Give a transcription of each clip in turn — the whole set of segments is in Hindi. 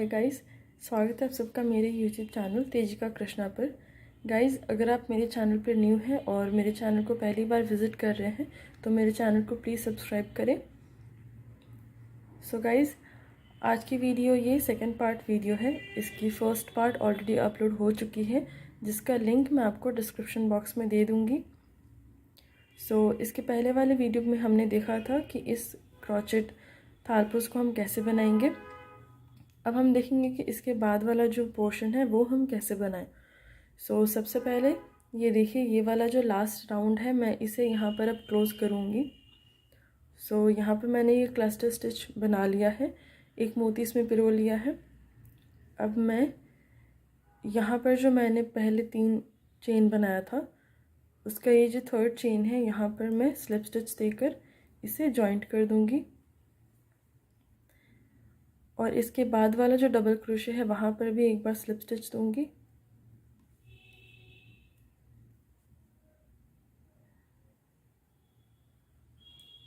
हाय गाइस, स्वागत है आप सबका मेरे यूट्यूब चैनल तेजिका कृष्णा पर। गाइस, अगर आप मेरे चैनल पर न्यू हैं और मेरे चैनल को पहली बार विज़िट कर रहे हैं तो मेरे चैनल को प्लीज़ सब्सक्राइब करें। सो गाइस, आज की वीडियो ये सेकंड पार्ट वीडियो है। इसकी फर्स्ट पार्ट ऑलरेडी अपलोड हो चुकी है, जिसका लिंक मैं आपको डिस्क्रिप्शन बॉक्स में दे दूँगी। इसके पहले वाले वीडियो में हमने देखा था कि इस क्रोचेट थालपोस को हम कैसे बनाएंगे। अब हम देखेंगे कि इसके बाद वाला जो पोर्शन है वो हम कैसे बनाएं। सबसे पहले ये देखिए, ये वाला जो लास्ट राउंड है मैं इसे यहाँ पर अब क्लोज़ करूँगी। यहाँ पर मैंने ये क्लस्टर स्टिच बना लिया है, एक मोती इसमें पिरो लिया है। अब मैं यहाँ पर जो मैंने पहले 3 चेन बनाया था उसका ये जो थर्ड चेन है, यहाँ पर मैं स्लिप स्टिच देकर इसे जॉइंट कर दूँगी। और इसके बाद वाला जो डबल क्रोशे है वहाँ पर भी एक बार स्लिप स्टिच दूंगी।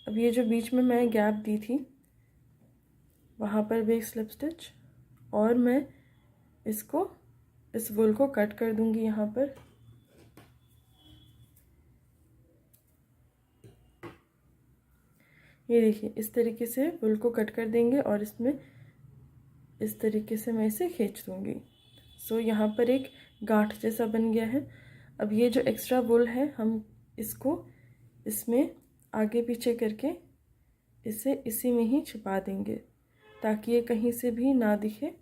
अब ये जो बीच में मैं गैप दी थी वहाँ पर भी एक स्लिप स्टिच, और मैं इस वूल को कट कर दूंगी यहाँ पर। ये देखिए, इस तरीके से वूल को कट कर देंगे और इसमें इस तरीके से मैं इसे खींच दूंगी। यहाँ पर एक गांठ जैसा बन गया है। अब ये जो एक्स्ट्रा वूल है हम इसको इसमें आगे पीछे करके इसे इसी में ही छिपा देंगे ताकि ये कहीं से भी ना दिखे।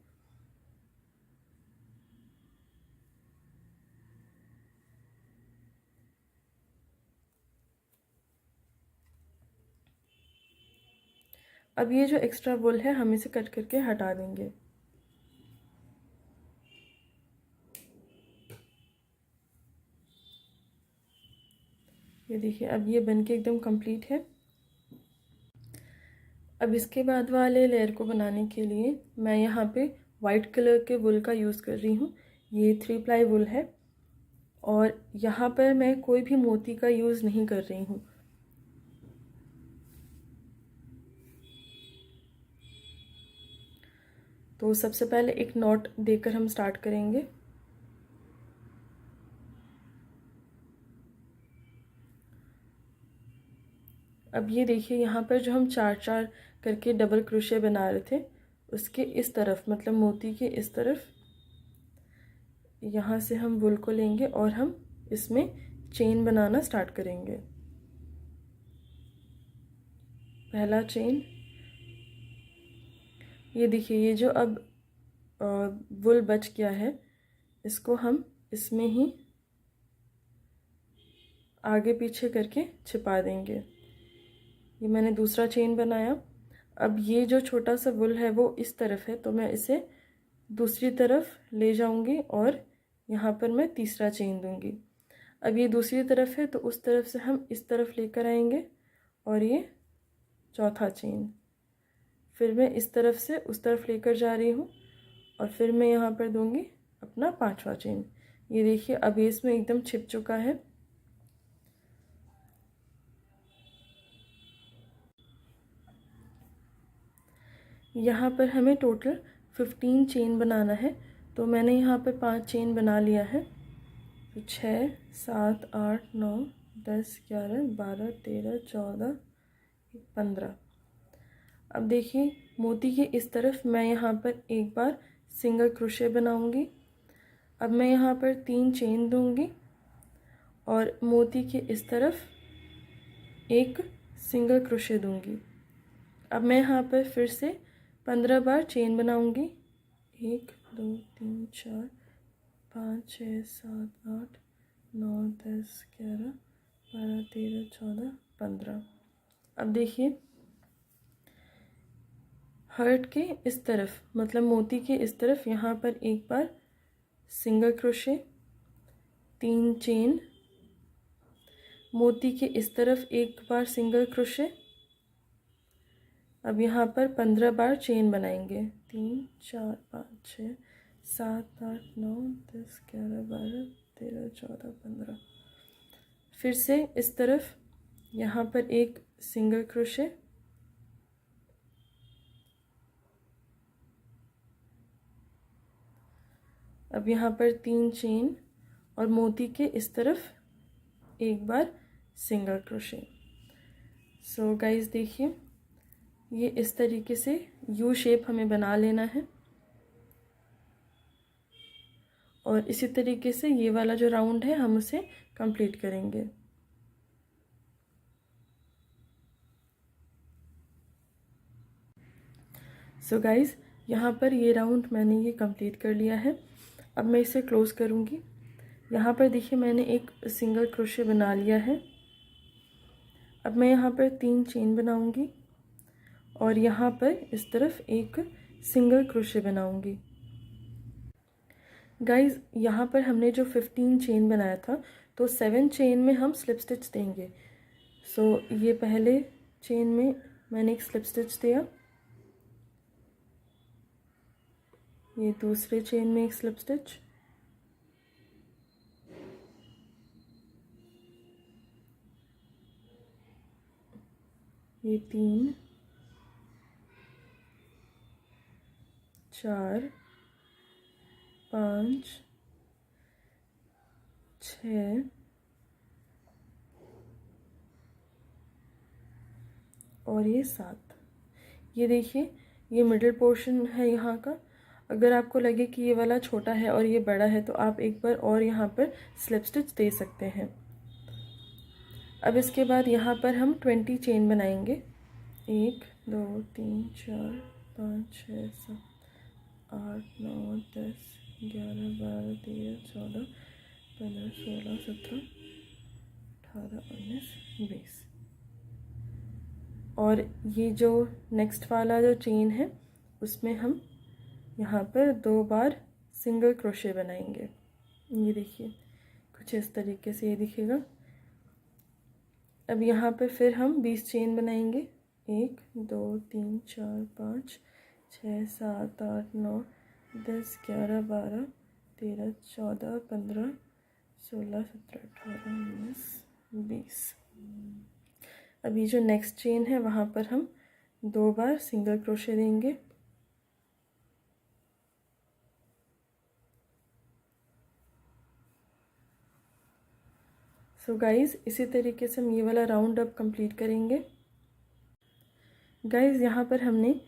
अब ये जो एक्स्ट्रा वूल है हम इसे कट करके हटा देंगे। ये देखिए, अब ये बनके एकदम कंप्लीट है। अब इसके बाद वाले लेयर को बनाने के लिए मैं यहाँ पे वाइट कलर के वूल का यूज़ कर रही हूँ। ये 3 प्लाई वूल है और यहाँ पर मैं कोई भी मोती का यूज़ नहीं कर रही हूँ। सबसे पहले एक नॉट देकर हम स्टार्ट करेंगे। अब ये देखिए, यहाँ पर जो हम 4-4 करके डबल क्रोशे बना रहे थे उसके इस तरफ, मतलब मोती के इस तरफ, यहाँ से हम वूल को लेंगे और हम इसमें चेन बनाना स्टार्ट करेंगे। पहला चेन, ये देखिए, ये जो अब वूल बच गया है इसको हम इसमें ही आगे पीछे करके छिपा देंगे। ये मैंने दूसरा चेन बनाया। अब ये जो छोटा सा वूल है वो इस तरफ है तो मैं इसे दूसरी तरफ ले जाऊंगी और यहाँ पर मैं तीसरा चेन दूंगी। अब ये दूसरी तरफ है तो उस तरफ से हम इस तरफ लेकर आएंगे और ये चौथा चेन, फिर मैं इस तरफ से उस तरफ लेकर जा रही हूँ और फिर मैं यहाँ पर दूंगी अपना 5वां चेन। ये देखिए, अब ये इसमें एकदम छिप चुका है। यहाँ पर हमें टोटल 15 चेन बनाना है तो मैंने यहाँ पर 5 चेन बना लिया है। तो 6, 7, 8, 9, 10, 11, 12, 13, 14, 15। अब देखिए, मोती के इस तरफ मैं यहाँ पर एक बार सिंगल क्रोशे बनाऊंगी। अब मैं यहाँ पर 3 चेन दूंगी और मोती के इस तरफ एक सिंगल क्रोशे दूंगी। अब मैं यहाँ पर फिर से 15 बार चेन बनाऊंगी। 1, 2, 3, 4, 5, 6, 7, 8, 9, 10, 11, 12, 13, 14, 15। अब देखिए, हर्ट के इस तरफ, मतलब मोती के इस तरफ, यहाँ पर एक बार सिंगल क्रोशे, 3 चेन, मोती के इस तरफ एक बार सिंगल क्रोशे। अब यहाँ पर 15 बार चेन बनाएंगे। 3, 4, 5, 6, 7, 8, 9, 10, 11, 12, 13, 14, 15। फिर से इस तरफ यहाँ पर एक सिंगल क्रोशे, अब यहाँ पर 3 चेन और मोती के इस तरफ एक बार सिंगल क्रोशे। सो गाइस देखिए, ये इस तरीके से यू शेप हमें बना लेना है और इसी तरीके से ये वाला जो राउंड है हम उसे कंप्लीट करेंगे। सो गाइस, यहाँ पर ये राउंड मैंने ये कंप्लीट कर लिया है। अब मैं इसे क्लोज करूँगी। यहाँ पर देखिए मैंने एक सिंगल क्रोशे बना लिया है। अब मैं यहाँ पर 3 चेन बनाऊँगी और यहाँ पर इस तरफ एक सिंगल क्रोशे बनाऊँगी। गाइस, यहाँ पर हमने जो 15 चेन बनाया था तो 7 चेन में हम स्लिप स्टिच देंगे। सो ये पहले चेन में मैंने एक स्लिप स्टिच दिया, ये दूसरे चेन में एक स्लिप स्टिच, ये 3 4 5 6 और ये 7। ये देखिए, ये मिडिल पोर्शन है यहाँ का। अगर आपको लगे कि ये वाला छोटा है और ये बड़ा है तो आप एक बार और यहाँ पर स्लिप स्टिच दे सकते हैं। अब इसके बाद यहाँ पर हम 20 चेन बनाएंगे। 1 2 3 4 5 6 7 8 9 10 11 12 13 14 15 16 17 18 19 20। और ये जो नेक्स्ट वाला जो चेन है उसमें हम यहाँ पर 2 बार सिंगल क्रोशे बनाएंगे। ये देखिए, कुछ इस तरीके से ये दिखेगा। अब यहाँ पर फिर हम 20 चेन बनाएंगे। 1 2 3 4 5 6 7 8 9 10 11 12 13 14 15 16 17 18 19 20। अभी जो नेक्स्ट चेन है वहाँ पर हम 2 बार सिंगल क्रोशे देंगे। सो गाइज़, इसी तरीके से हम ये वाला राउंड अब कंप्लीट करेंगे। गाइज़, यहाँ पर हमने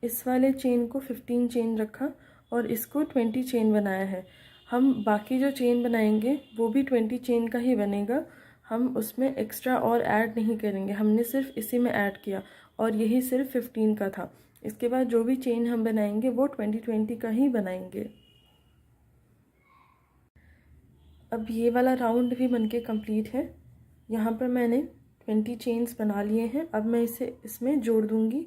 इस वाले चेन को 15 चेन रखा और इसको 20 चेन बनाया है। हम बाकी जो चेन बनाएंगे वो भी 20 चेन का ही बनेगा। हम उसमें एक्स्ट्रा और ऐड नहीं करेंगे, हमने सिर्फ इसी में ऐड किया और यही सिर्फ 15 का था। इसके बाद जो भी चेन हम बनाएंगे वो 20 का ही बनाएंगे। अब ये वाला राउंड भी बनके कंप्लीट है। यहाँ पर मैंने 20 चेन्स बना लिए हैं। अब मैं इसे इसमें जोड़ दूँगी।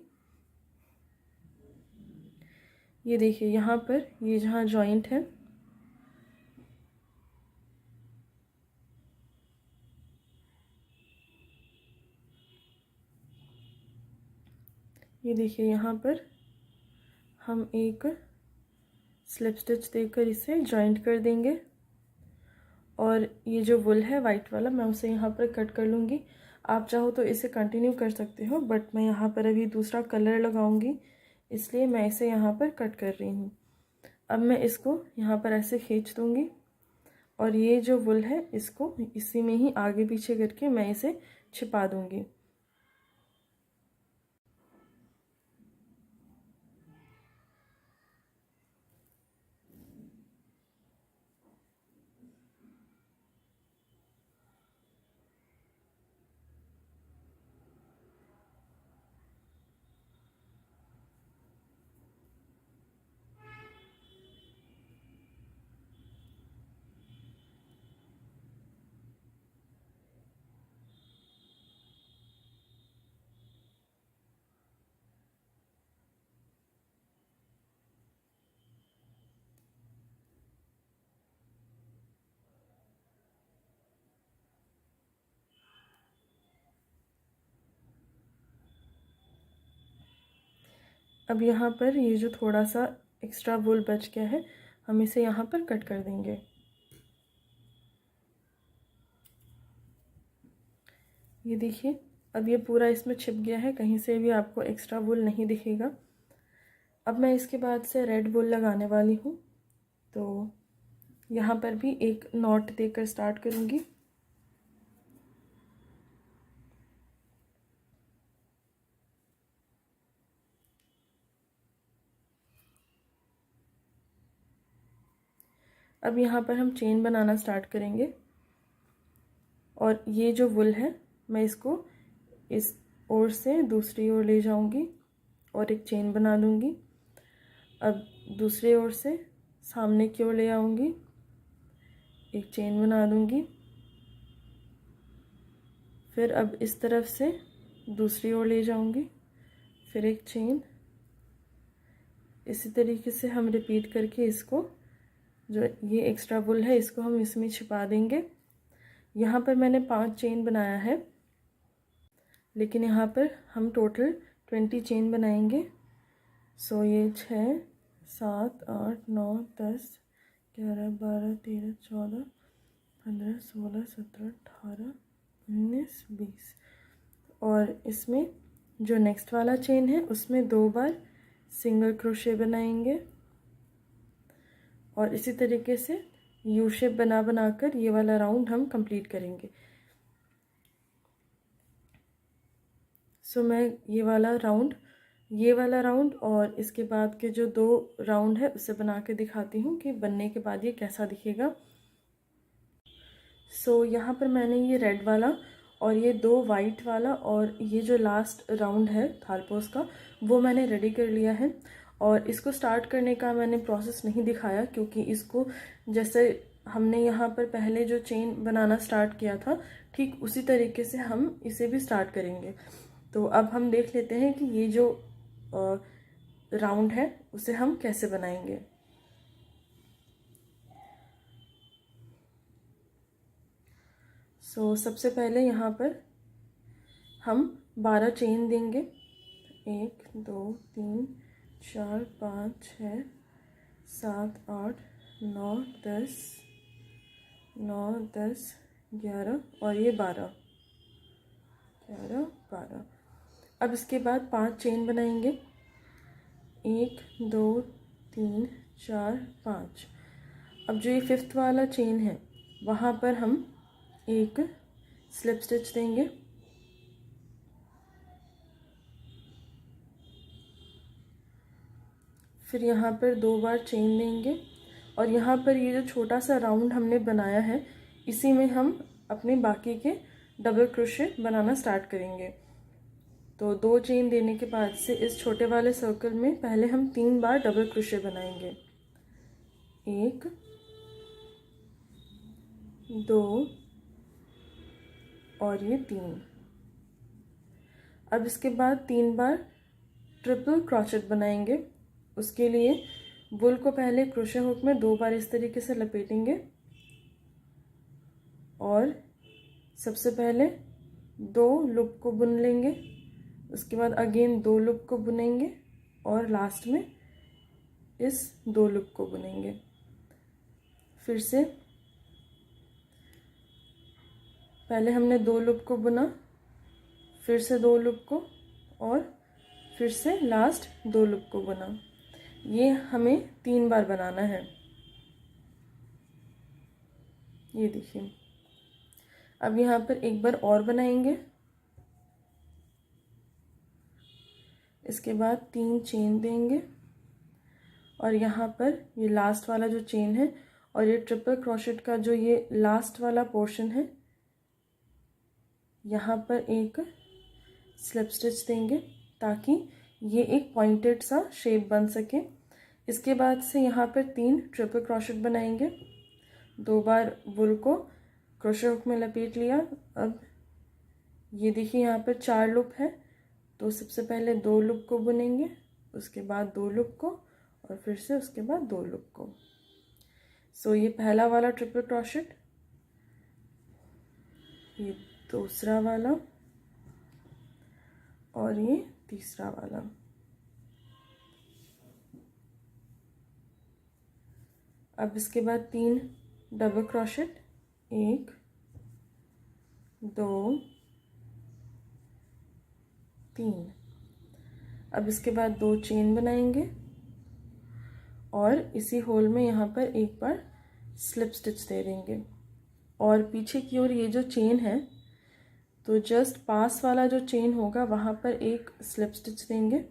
ये देखिए, यहाँ पर ये जहाँ जॉइंट है ये देखिए, यहाँ पर हम एक स्लिप स्टिच देकर इसे जॉइंट कर देंगे और ये जो वुल है वाइट वाला मैं उसे यहाँ पर कट कर लूँगी। आप चाहो तो इसे कंटिन्यू कर सकते हो, बट मैं यहाँ पर अभी दूसरा कलर लगाऊंगी इसलिए मैं इसे यहाँ पर कट कर रही हूँ। अब मैं इसको यहाँ पर ऐसे खींच दूँगी और ये जो वुल है इसको इसी में ही आगे पीछे करके मैं इसे छिपा दूँगी। अब यहाँ पर ये जो थोड़ा सा एक्स्ट्रा वूल बच गया है हम इसे यहाँ पर कट कर देंगे। ये देखिए, अब ये पूरा इसमें छिप गया है, कहीं से भी आपको एक्स्ट्रा वूल नहीं दिखेगा। अब मैं इसके बाद से रेड वूल लगाने वाली हूँ। तो यहाँ पर भी एक नॉट देकर स्टार्ट करूँगी। अब यहाँ पर हम चेन बनाना स्टार्ट करेंगे और ये जो वुल है मैं इसको इस ओर से दूसरी ओर ले जाऊंगी और एक चेन बना दूंगी। अब दूसरी ओर से सामने की ओर ले आऊंगी, एक चेन बना दूंगी। फिर अब इस तरफ से दूसरी ओर ले जाऊंगी, फिर एक चेन। इसी तरीके से हम रिपीट करके इसको, जो ये एक्स्ट्रा वुल है इसको हम इसमें छिपा देंगे। यहाँ पर मैंने 5 चेन बनाया है, लेकिन यहाँ पर हम टोटल 20 चेन बनाएंगे। सो ये 6 7 8 9 10 11 12 13 14 15 16 17 18 19 20। और इसमें जो नेक्स्ट वाला चेन है उसमें 2 बार सिंगल क्रोशे बनाएंगे और इसी तरीके से यू शेप बनाकर ये वाला राउंड हम कंप्लीट करेंगे। सो मैं ये वाला राउंड और इसके बाद के जो 2 राउंड है उसे बना के दिखाती हूँ कि बनने के बाद ये कैसा दिखेगा। सो यहाँ पर मैंने ये रेड वाला और ये 2 वाइट वाला और ये जो लास्ट राउंड है थालपोस का वो मैंने रेडी कर लिया है। और इसको स्टार्ट करने का मैंने प्रोसेस नहीं दिखाया क्योंकि इसको जैसे हमने यहाँ पर पहले जो चेन बनाना स्टार्ट किया था ठीक उसी तरीके से हम इसे भी स्टार्ट करेंगे। तो अब हम देख लेते हैं कि ये जो राउंड है उसे हम कैसे बनाएंगे। सो सबसे पहले यहाँ पर हम 12 चेन देंगे। 1 2 3 4 5 6 7 8 9 10 9 10 11 और ये 12 11 12। अब इसके बाद 5 चेन बनाएंगे। 1 2 3 4 5। अब जो ये 5th वाला चेन है वहाँ पर हम एक स्लिप स्टिच देंगे। फिर यहाँ पर 2 बार चेन देंगे और यहाँ पर ये जो छोटा सा राउंड हमने बनाया है इसी में हम अपने बाकी के डबल क्रोशे बनाना स्टार्ट करेंगे। तो 2 चेन देने के बाद से इस छोटे वाले सर्कल में पहले हम 3 बार डबल क्रोशे बनाएंगे। 1 2 और ये 3। अब इसके बाद 3 बार ट्रिपल क्रोचेट बनाएंगे। उसके लिए वुल को पहले क्रोशे हुक में 2 बार इस तरीके से लपेटेंगे और सबसे पहले 2 लूप को बुन लेंगे। उसके बाद अगेन 2 लूप को बुनेंगे और लास्ट में इस 2 लूप को बुनेंगे। फिर से पहले हमने 2 लूप को बुना, फिर से 2 लूप को और फिर से लास्ट 2 लूप को बुना। ये हमें 3 बार बनाना है। ये देखिए। अब यहाँ पर एक बार और बनाएंगे। इसके बाद 3 चेन देंगे और यहाँ पर ये लास्ट वाला जो चेन है और ये ट्रिपल क्रोशेट का जो ये लास्ट वाला पोर्शन है यहाँ पर एक स्लिप स्टिच देंगे ताकि ये एक पॉइंटेड सा शेप बन सके। इसके बाद से यहाँ पर 3 ट्रिपल क्रोशेट बनाएंगे। 2 बार वुल को क्रोशे हुक में लपेट लिया। अब ये देखिए यहाँ पर 4 लूप है तो सबसे पहले 2 लूप को बुनेंगे, उसके बाद 2 लूप को और फिर से उसके बाद 2 लूप को। सो ये पहला वाला ट्रिपल क्रोशेट, ये दूसरा वाला और ये तीसरा वाला। अब इसके बाद 3 डबल क्रोशेट, 1 2 3। अब इसके बाद 2 चेन बनाएंगे और इसी होल में यहाँ पर एक बार स्लिप स्टिच दे देंगे। और पीछे की ओर ये जो चेन है, तो जस्ट पास वाला जो चेन होगा वहाँ पर एक स्लिप स्टिच देंगे।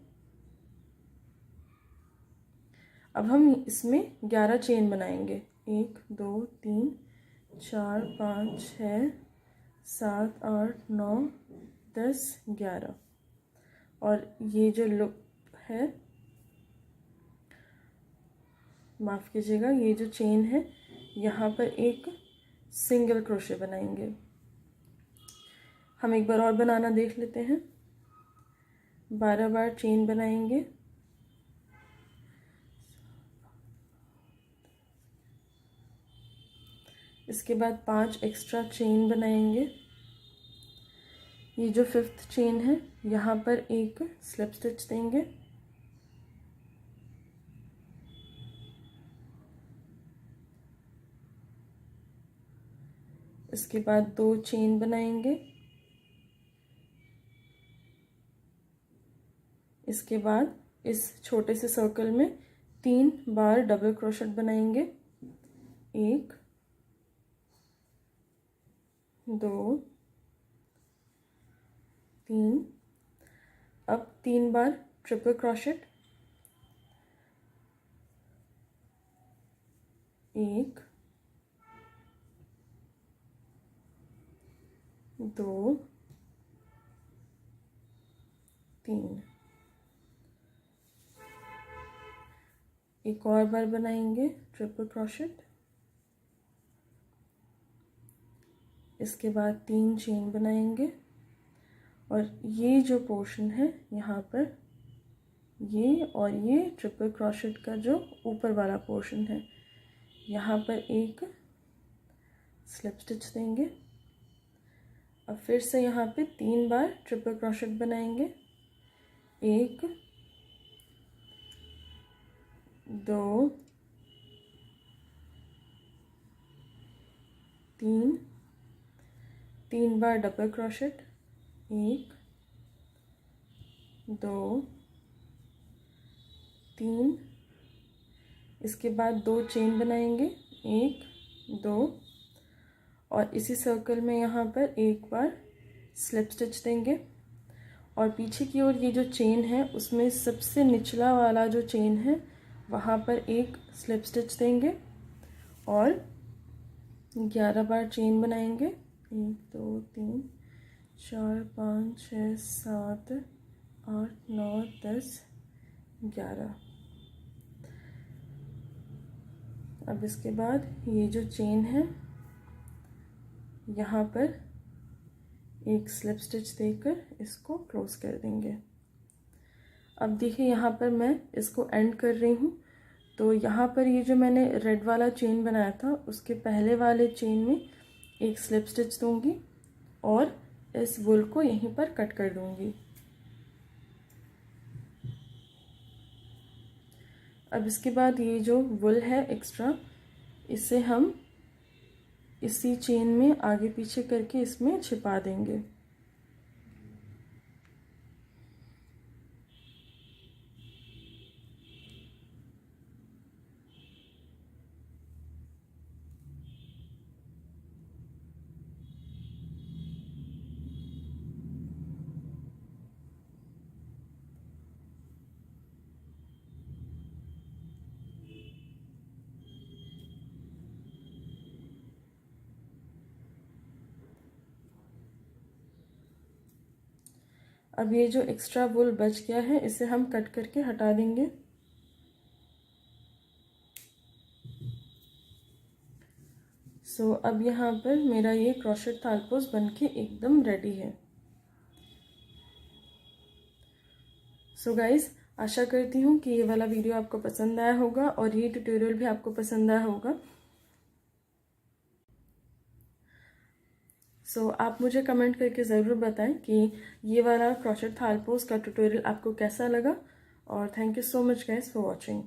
अब हम इसमें 11 चेन बनाएंगे। 1 2 3 4 5 6 7 8 9 10 11। और ये जो लुक है, माफ़ कीजिएगा, ये जो चेन है यहाँ पर एक सिंगल क्रोशे बनाएंगे। हम एक बार और बनाना देख लेते हैं। 12 बार चेन बनाएंगे। इसके बाद 5 एक्स्ट्रा चेन बनाएंगे। ये जो 5th चेन है यहाँ पर एक स्लिप स्टिच देंगे। इसके बाद 2 चेन बनाएंगे। इसके बाद इस छोटे से सर्कल में 3 बार डबल क्रोशेट बनाएंगे। 1 2 3। अब 3 बार ट्रिपल क्रोशेट। 1 2 3। एक और बार बनाएंगे ट्रिपल क्रोशेट। इसके बाद 3 चेन बनाएंगे। और ये जो पोर्शन है यहाँ पर, ये और ये ट्रिपल क्रोशेट का जो ऊपर वाला पोर्शन है, यहाँ पर एक स्लिप स्टिच देंगे। अब फिर से यहाँ पे 3 बार ट्रिपल क्रोशेट बनाएंगे। 1 2 3। 3 बार डबल क्रोशेट। 1 2 3। इसके बाद 2 चेन बनाएंगे। 1 2। और इसी सर्कल में यहाँ पर एक बार स्लिप स्टिच देंगे। और पीछे की ओर ये जो चेन है उसमें सबसे निचला वाला जो चेन है वहाँ पर एक स्लिप स्टिच देंगे और 11 बार चेन बनाएंगे। 1 2 3 4 5 6 7 8 9 10 11। अब इसके बाद ये जो चेन है यहाँ पर एक स्लिप स्टिच देकर इसको क्लोज कर देंगे। अब देखिए यहाँ पर मैं इसको एंड कर रही हूँ, तो यहाँ पर ये जो मैंने रेड वाला चेन बनाया था उसके पहले वाले चेन में एक स्लिप स्टिच दूंगी और इस वुल को यहीं पर कट कर दूंगी। अब इसके बाद ये जो वुल है एक्स्ट्रा, इसे हम इसी चेन में आगे पीछे करके इसमें छिपा देंगे। अब ये जो एक्स्ट्रा वुल बच गया है इसे हम कट करके हटा देंगे। अब यहाँ पर मेरा ये क्रोशेट थालपोस बनके एकदम रेडी है। गाइस, आशा करती हूँ कि ये वाला वीडियो आपको पसंद आया होगा और ये ट्यूटोरियल भी आपको पसंद आया होगा। आप मुझे कमेंट करके ज़रूर बताएं कि ये वाला क्रोशेट थालपोस का ट्यूटोरियल आपको कैसा लगा। और thank you so much guys for watching.